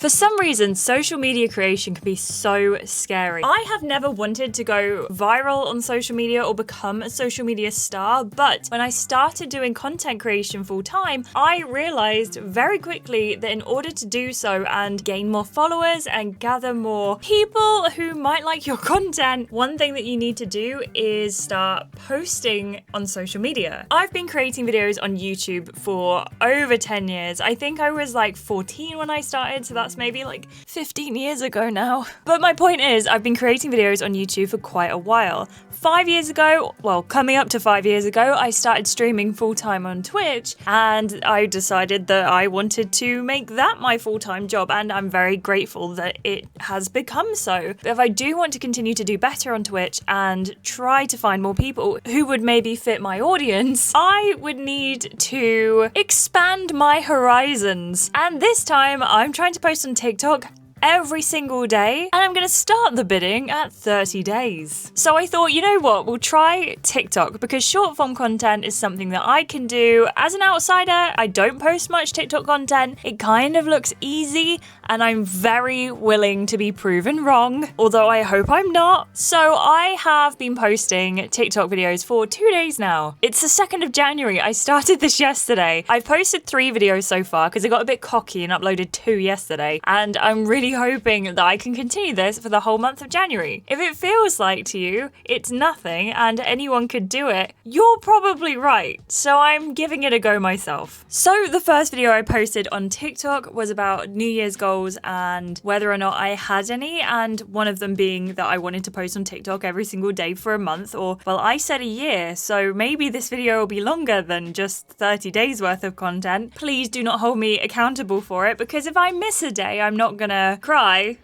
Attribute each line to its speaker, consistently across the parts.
Speaker 1: For some reason, social media creation can be so scary. I have never wanted to go viral on social media or become a social media star, but when I started doing content creation full time, I realized very quickly that in order to do so and gain more followers and gather more people who might like your content, one thing that you need to do is start posting on social media. I've been creating videos on YouTube for over 10 years. I think I was like 14 when I started, so that's maybe like 15 years ago now. But my point is, I've been creating videos on YouTube for quite a while. 5 years ago, well, coming up to 5 years ago, I started streaming full-time on Twitch, and I decided that I wanted to make that my full-time job, and I'm very grateful that it has become so. But if I do want to continue to do better on Twitch and try to find more people who would maybe fit my audience, I would need to expand my horizons. And this time, I'm trying to post on TikTok every single day, and I'm gonna start the bidding at 30 days. So I thought, you know what, we'll try TikTok because short form content is something that I can do. As an outsider, I don't post much TikTok content. It kind of looks easy, and I'm very willing to be proven wrong, although I hope I'm not. So I have been posting TikTok videos for 2 days now. It's the 2nd of January. I started this yesterday. I've posted 3 videos so far because I got a bit cocky and uploaded 2 yesterday, and I'm really hoping that I can continue this for the whole month of January. If it feels like to you it's nothing and anyone could do it, you're probably right. So I'm giving it a go myself. So the first video I posted on TikTok was about New Year's goals and whether or not I had any, and one of them being that I wanted to post on TikTok every single day for a month, or well, I said a year, so maybe this video will be longer than just 30 days worth of content. Please do not hold me accountable for it, because if I miss a day, I'm not gonna cry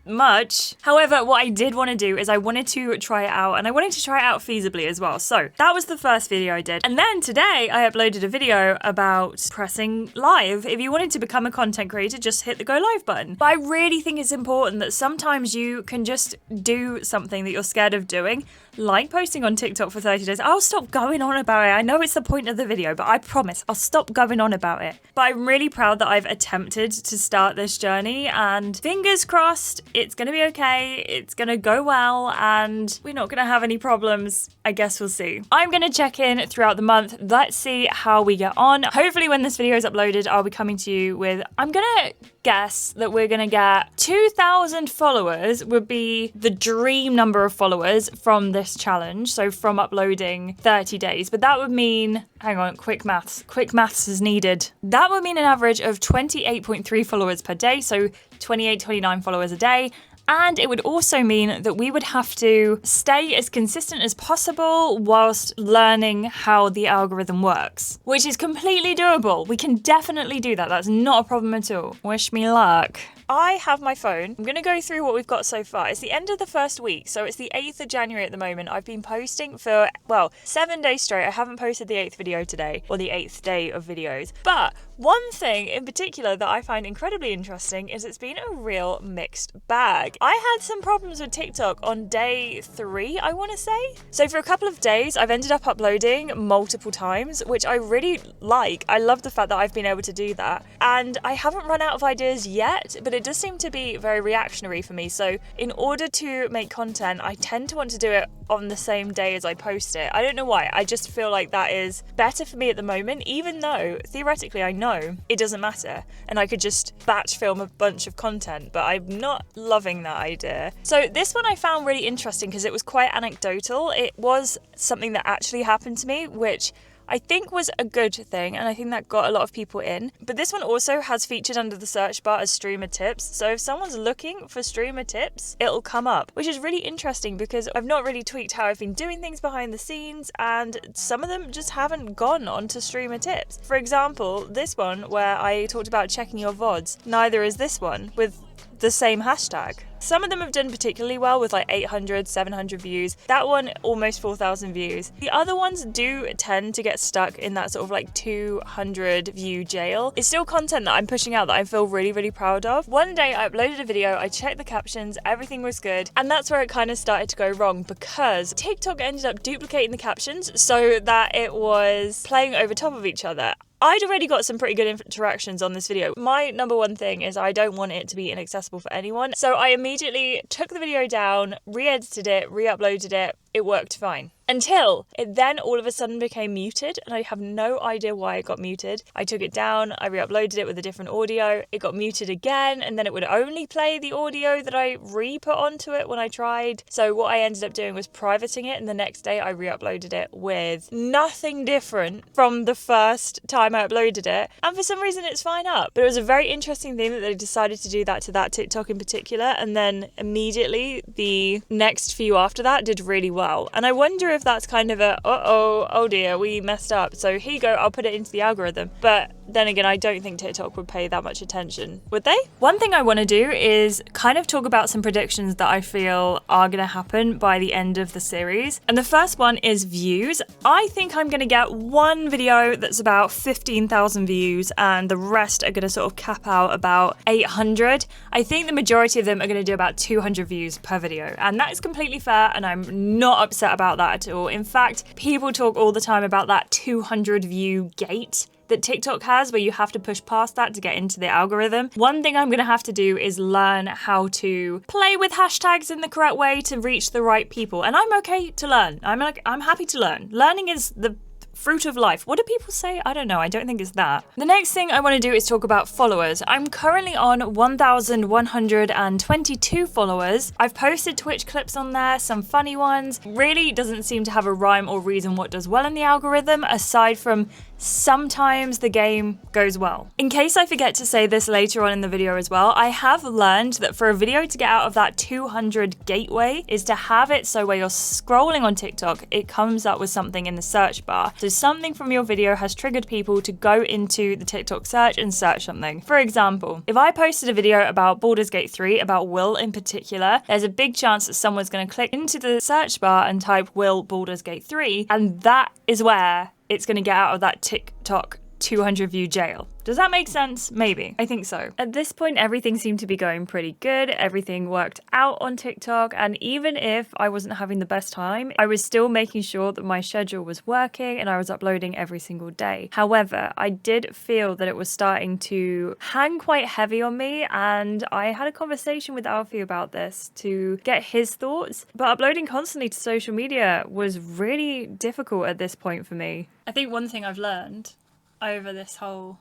Speaker 1: much. However, what I did want to do is I wanted to try it out, and I wanted to try it out feasibly as well. So that was the first video I did. And then today I uploaded a video about pressing live. If you wanted to become a content creator, just hit the go live button. But I really think it's important that sometimes you can just do something that you're scared of doing, like posting on TikTok for 30 days. I'll stop going on about it. I know it's the point of the video, but I promise I'll stop going on about it. But I'm really proud that I've attempted to start this journey, and fingers crossed, it's gonna be okay, it's gonna go well, and we're not gonna have any problems. I guess we'll see. I'm gonna check in throughout the month. Let's see how we get on. Hopefully when this video is uploaded, I'll be coming to you with, I'm gonna guess that we're gonna get 2,000 followers would be the dream number of followers from this challenge. So from uploading 30 days, but that would mean, hang on, quick maths is needed. That would mean an average of 28.3 followers per day. So 28, 29 followers a day. And it would also mean that we would have to stay as consistent as possible whilst learning how the algorithm works, which is completely doable. We can definitely do that. That's not a problem at all. Wish me luck. I have my phone. I'm going to go through what we've got so far. It's the end of the first week, so it's the 8th of January at the moment. I've been posting for, well, 7 days straight. I haven't posted the 8th video today, or the 8th day of videos. But one thing in particular that I find incredibly interesting is it's been a real mixed bag. I had some problems with TikTok on day 3, I want to say. So for a couple of days, I've ended up uploading multiple times, which I really like. I love the fact that I've been able to do that. And I haven't run out of ideas yet, but it does seem to be very reactionary for me. So in order to make content, I tend to want to do it on the same day as I post it. I don't know why. I just feel like that is better for me at the moment, even though theoretically I know it doesn't matter and I could just batch film a bunch of content, but I'm not loving that idea. So this one I found really interesting because it was quite anecdotal. It was something that actually happened to me, which I think was a good thing, and I think that got a lot of people in. But this one also has featured under the search bar as streamer tips. So if someone's looking for streamer tips, it'll come up, which is really interesting because I've not really tweaked how I've been doing things behind the scenes, and some of them just haven't gone onto streamer tips. For example, this one where I talked about checking your VODs, neither is this one with the same hashtag. Some of them have done particularly well with like 800, 700 views. That one, almost 4,000 views. The other ones do tend to get stuck in that sort of like 200 view jail. It's still content that I'm pushing out that I feel really, really proud of. One day I uploaded a video, I checked the captions, everything was good. And that's where it kind of started to go wrong because TikTok ended up duplicating the captions so that it was playing over top of each other. I'd already got some pretty good interactions on this video. My number one thing is I don't want it to be inaccessible for anyone. So I immediately took the video down, re-edited it, re-uploaded it. It worked fine. Until it then all of a sudden became muted, and I have no idea why it got muted. I took it down, I re-uploaded it with a different audio, it got muted again, and then it would only play the audio that I re-put onto it when I tried. So what I ended up doing was privating it, and the next day I re-uploaded it with nothing different from the first time I uploaded it, and for some reason it's fine up. But it was a very interesting thing that they decided to do that to that TikTok in particular, and then immediately the next few after that did really well. And I wonder if that's kind of a oh dear, we messed up, so here you go, I'll put it into the algorithm. But then again, I don't think TikTok would pay that much attention, would they? One thing I want to do is kind of talk about some predictions that I feel are going to happen by the end of the series. And the first one is views. I think I'm going to get one video that's about 15,000 views, and the rest are going to sort of cap out about 800. I think the majority of them are going to do about 200 views per video, and that is completely fair, and I'm not upset about that at all. In fact, people talk all the time about that 200 view gate that TikTok has, where you have to push past that to get into the algorithm. One thing I'm gonna have to do is learn how to play with hashtags in the correct way to reach the right people. And I'm okay to learn. I'm happy to learn. Learning is the fruit of life. What do people say? I don't know. I don't think it's that. The next thing I want to do is talk about followers. I'm currently on 1,122 followers. I've posted Twitch clips on there, some funny ones. Really doesn't seem to have a rhyme or reason what does well in the algorithm, aside from sometimes the game goes well. In case I forget to say this later on in the video as well, I have learned that for a video to get out of that 200 gateway is to have it so where you're scrolling on TikTok, it comes up with something in the search bar. So something from your video has triggered people to go into the TikTok search and search something. For example, if I posted a video about Baldur's Gate 3, about Will in particular, there's a big chance that someone's going to click into the search bar and type Will Baldur's Gate 3, and that is where it's going to get out of that TikTok 200 view jail. Does that make sense? Maybe. I think so. At this point, everything seemed to be going pretty good. Everything worked out on TikTok. And even if I wasn't having the best time, I was still making sure that my schedule was working and I was uploading every single day. However, I did feel that it was starting to hang quite heavy on me. And I had a conversation with Alfie about this to get his thoughts. But uploading constantly to social media was really difficult at this point for me. I think one thing I've learned over this whole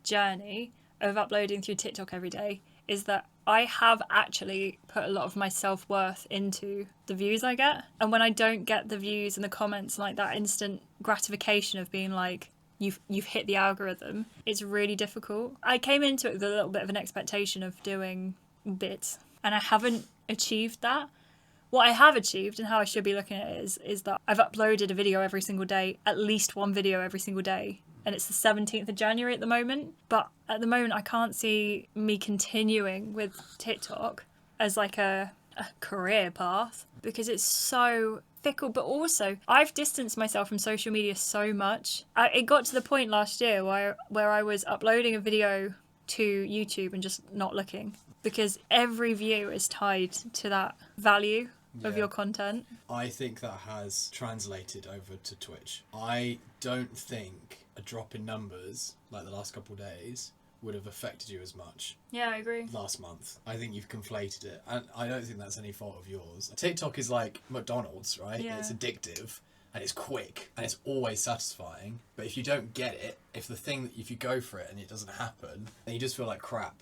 Speaker 1: journey of uploading through TikTok every day is that I have actually put a lot of my self-worth into the views I get. And when I don't get the views and the comments, like that instant gratification of being like, you've hit the algorithm, it's really difficult. I came into it with a little bit of an expectation of doing bits, and I haven't achieved that. What I have achieved and how I should be looking at it is that I've uploaded a video every single day, at least one video every single day. And it's the 17th of January at the moment. But at the moment, I can't see me continuing with TikTok as like a career path because it's so fickle. But also, I've distanced myself from social media so much. It got to the point last year where I was uploading a video to YouTube and just not looking, because every view is tied to that value of your content.
Speaker 2: I think that has translated over to Twitch. I don't think a drop in numbers like the last couple of days would have affected you as much.
Speaker 1: Yeah, I agree.
Speaker 2: Last month. I think you've conflated it, and I don't think that's any fault of yours. TikTok is like McDonald's, right?
Speaker 1: Yeah.
Speaker 2: It's addictive and it's quick and it's always satisfying. But if you don't get it, if you go for it and it doesn't happen, then you just feel like crap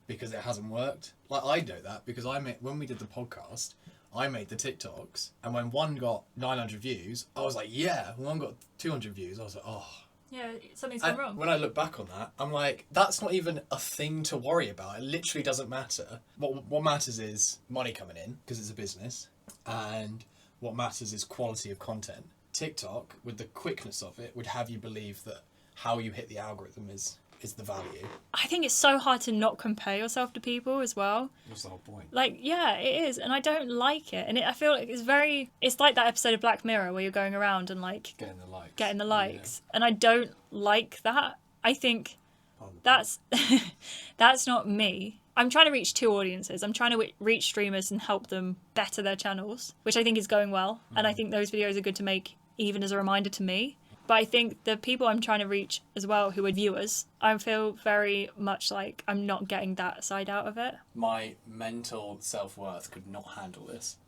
Speaker 2: because it hasn't worked. Like I know that because when we did the podcast, I made the TikToks, and when one got 900 views, I was like, yeah. When one got 200 views, I was like, oh.
Speaker 1: Yeah, something's gone wrong.
Speaker 2: When I look back on that, I'm like, that's not even a thing to worry about. It literally doesn't matter. What matters is money coming in, because it's a business, and what matters is quality of content. TikTok, with the quickness of it, would have you believe that how you hit the algorithm is the value.
Speaker 1: I think it's so hard to not compare yourself to people as well.
Speaker 2: That's the whole point.
Speaker 1: Like, yeah, it is, and I don't like it. And I feel like it's like that episode of Black Mirror where you're going around and like getting the likes. Yeah. And I don't like that. I think that's not me. I'm trying to reach two audiences. I'm trying to reach streamers and help them better their channels, which I think is going well. And I think those videos are good to make even as a reminder to me. But I think the people I'm trying to reach as well, who are viewers, I feel very much like I'm not getting that side out of it.
Speaker 2: My mental self-worth could not handle this.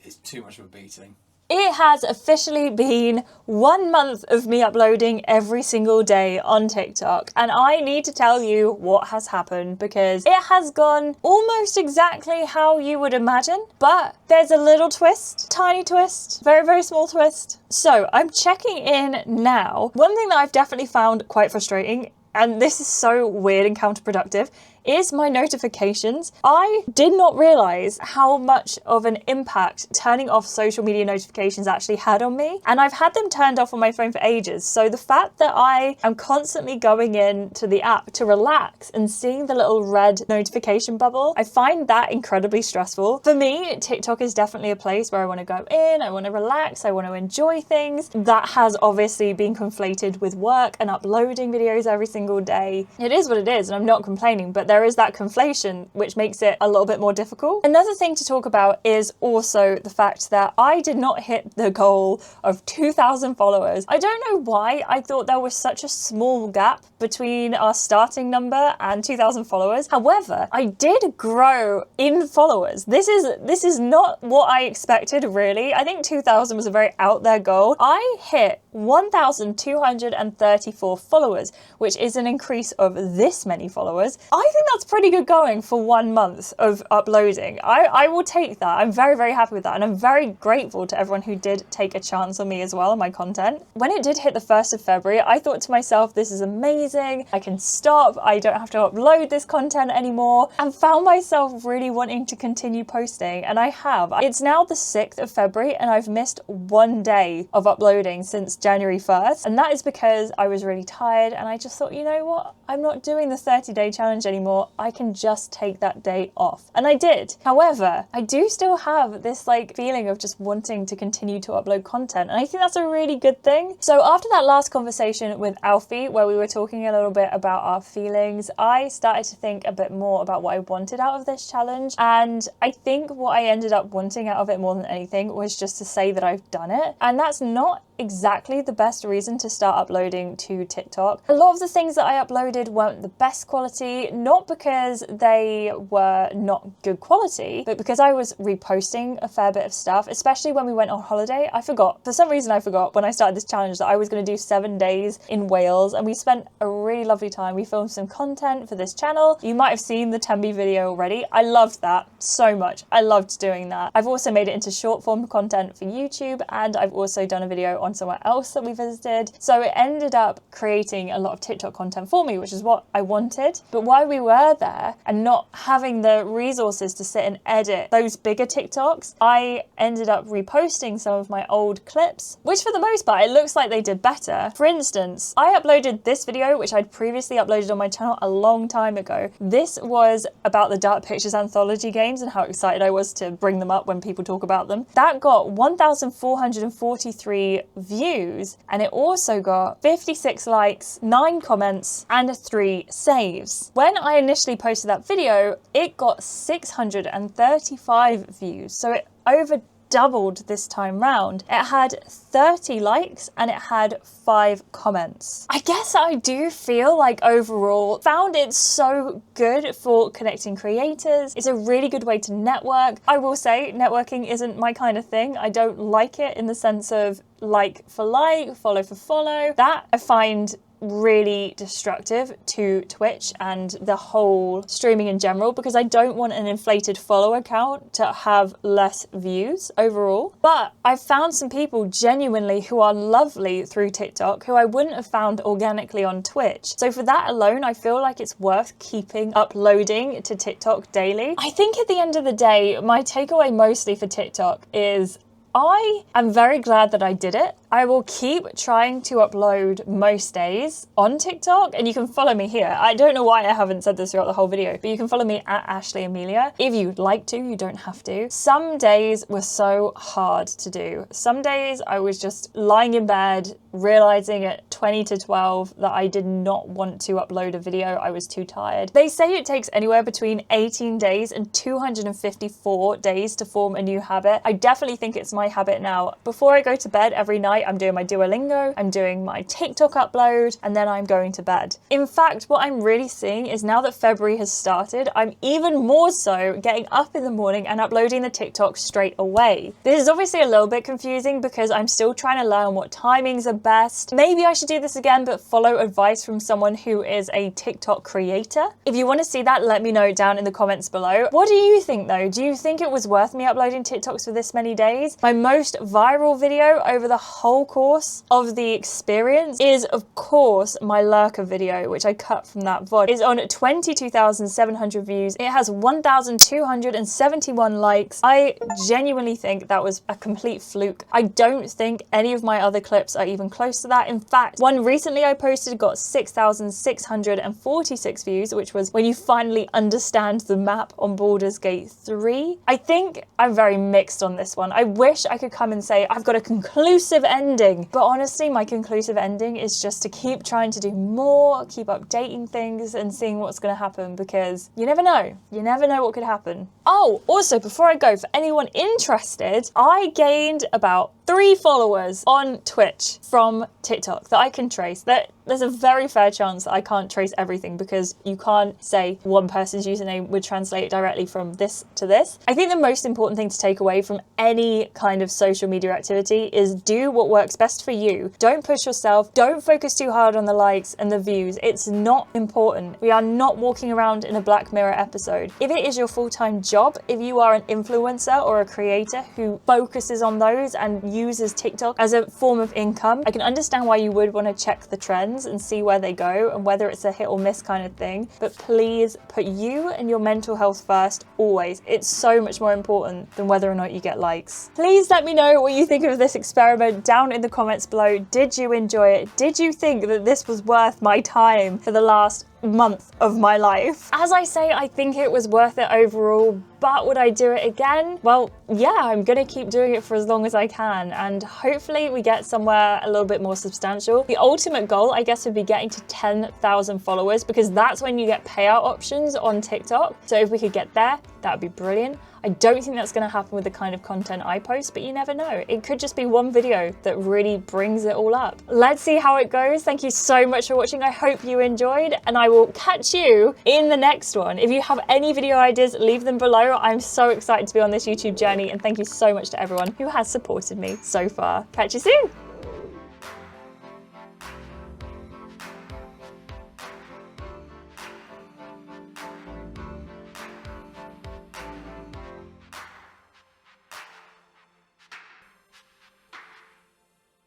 Speaker 2: It's too much of a beating.
Speaker 1: It has officially been 1 month of me uploading every single day on TikTok, and I need to tell you what has happened, because it has gone almost exactly how you would imagine, but there's a little twist, tiny twist, very, very small twist. So I'm checking in now. One thing that I've definitely found quite frustrating, and this is so weird and counterproductive, is my notifications. I did not realize how much of an impact turning off social media notifications actually had on me. And I've had them turned off on my phone for ages. So the fact that I am constantly going into the app to relax and seeing the little red notification bubble, I find that incredibly stressful. For me, TikTok is definitely a place where I want to go in, I want to relax, I want to enjoy things. That has obviously been conflated with work and uploading videos every single day. It is what it is, and I'm not complaining, but there is that conflation which makes it a little bit more difficult. Another thing to talk about is also the fact that I did not hit the goal of 2,000 followers. I don't know why I thought there was such a small gap between our starting number and 2,000 followers. However, I did grow in followers. This is not what I expected, really. I think 2,000 was a very out there goal. I hit 1,234 followers, which is an increase of this many followers. I think that's pretty good going for 1 month of uploading. I will take that. I'm very, very happy with that. And I'm very grateful to everyone who did take a chance on me as well and my content. When it did hit the 1st of February, I thought to myself, this is amazing. I can stop. I don't have to upload this content anymore, and found myself really wanting to continue posting. And I have. It's now the 6th of February and I've missed 1 day of uploading since January 1st. And that is because I was really tired and I just thought, you know what? I'm not doing the 30-day challenge anymore. I can just take that day off. And I did. However, I do still have this feeling of just wanting to continue to upload content. And I think that's a really good thing. So after that last conversation with Alfie, where we were talking a little bit about our feelings, I started to think a bit more about what I wanted out of this challenge. And I think what I ended up wanting out of it more than anything was just to say that I've done it. And that's not exactly the best reason to start uploading to TikTok. A lot of the things that I uploaded weren't the best quality, not because they were not good quality, but because I was reposting a fair bit of stuff, especially when we went on holiday. I forgot, for some reason I forgot when I started this challenge that I was going to do 7 days in Wales, and we spent a really lovely time. We filmed some content for this channel. You might have seen the Tembi video already. I loved that so much. I loved doing that. I've also made it into short form content for YouTube, and I've also done a video on somewhere else that we visited. So it ended up creating a lot of TikTok content for me, which is what I wanted. But while we were there and not having the resources to sit and edit those bigger TikToks, I ended up reposting some of my old clips, which for the most part, it looks like they did better. For instance, I uploaded this video, which I'd previously uploaded on my channel a long time ago. This was about the Dark Pictures anthology games and how excited I was to bring them up when people talk about them. That got 1,443 views, and it also got 56 likes, 9 comments, and 3 saves. When I initially posted that video, it got 635 views, so it over doubled this time round. It had 30 likes and it had 5 comments. I guess I do feel like overall found it so good for connecting creators. It's a really good way to network. I will say networking isn't my kind of thing. I don't like it in the sense of like for like, follow for follow. That I find really destructive to Twitch and the whole streaming in general, because I don't want an inflated follower count to have less views overall. But I've found some people genuinely who are lovely through TikTok who I wouldn't have found organically on Twitch. So for that alone, I feel like it's worth keeping uploading to TikTok daily. I think at the end of the day, my takeaway mostly for TikTok is I am very glad that I did it. I will keep trying to upload most days on TikTok, and you can follow me here. I don't know why I haven't said this throughout the whole video, but you can follow me at ashleighemilia. If you'd like to, you don't have to. Some days were so hard to do. Some days I was just lying in bed, realizing at 20 to 12 that I did not want to upload a video. I was too tired. They say it takes anywhere between 18 days and 254 days to form a new habit. I definitely think it's my habit now. Before I go to bed every night, night, I'm doing my Duolingo, I'm doing my TikTok upload, and then I'm going to bed. In fact, what I'm really seeing is now that February has started, I'm even more so getting up in the morning and uploading the TikTok straight away. This is obviously a little bit confusing because I'm still trying to learn what timings are best. Maybe I should do this again, but follow advice from someone who is a TikTok creator. If you want to see that, let me know down in the comments below. What do you think though? Do you think it was worth me uploading TikToks for this many days? My most viral video over the whole course of the experience is, of course, my Lurker video, which I cut from that VOD. It's on 22,700 views. It has 1,271 likes. I genuinely think that was a complete fluke. I don't think any of my other clips are even close to that. In fact, one recently I posted got 6,646 views, which was when you finally understand the map on Baldur's Gate 3. I think I'm very mixed on this one. I wish I could come and say I've got a conclusive ending, but honestly, my conclusive ending is just to keep trying to do more, keep updating things and seeing what's going to happen, because you never know. You never know what could happen. Oh, also, before I go, for anyone interested, I gained about 3 followers on Twitch from TikTok that I can trace. There's a very fair chance that I can't trace everything because you can't say one person's username would translate directly from this to this. I think the most important thing to take away from any kind of social media activity is do what works best for you. Don't push yourself. Don't focus too hard on the likes and the views. It's not important. We are not walking around in a Black Mirror episode. If it is your full-time job, if you are an influencer or a creator who focuses on those and uses TikTok as a form of income, I can understand why you would want to check the trends and see where they go and whether it's a hit or miss kind of thing. But please put you and your mental health first, always. It's so much more important than whether or not you get likes. Please let me know what you think of this experiment down in the comments below. Did you enjoy it? Did you think that this was worth my time for the last month of my life? As I say, I think it was worth it overall, but would I do it again? Well, yeah, I'm gonna keep doing it for as long as I can, and hopefully we get somewhere a little bit more substantial. The ultimate goal, I guess, would be getting to 10,000 followers, because that's when you get payout options on TikTok. So if we could get there, that would be brilliant. I don't think that's going to happen with the kind of content I post, but you never know. It could just be one video that really brings it all up. Let's see how it goes. Thank you so much for watching. I hope you enjoyed, and I will catch you in the next one. If you have any video ideas, leave them below. I'm so excited to be on this YouTube journey, and thank you so much to everyone who has supported me so far. Catch you soon.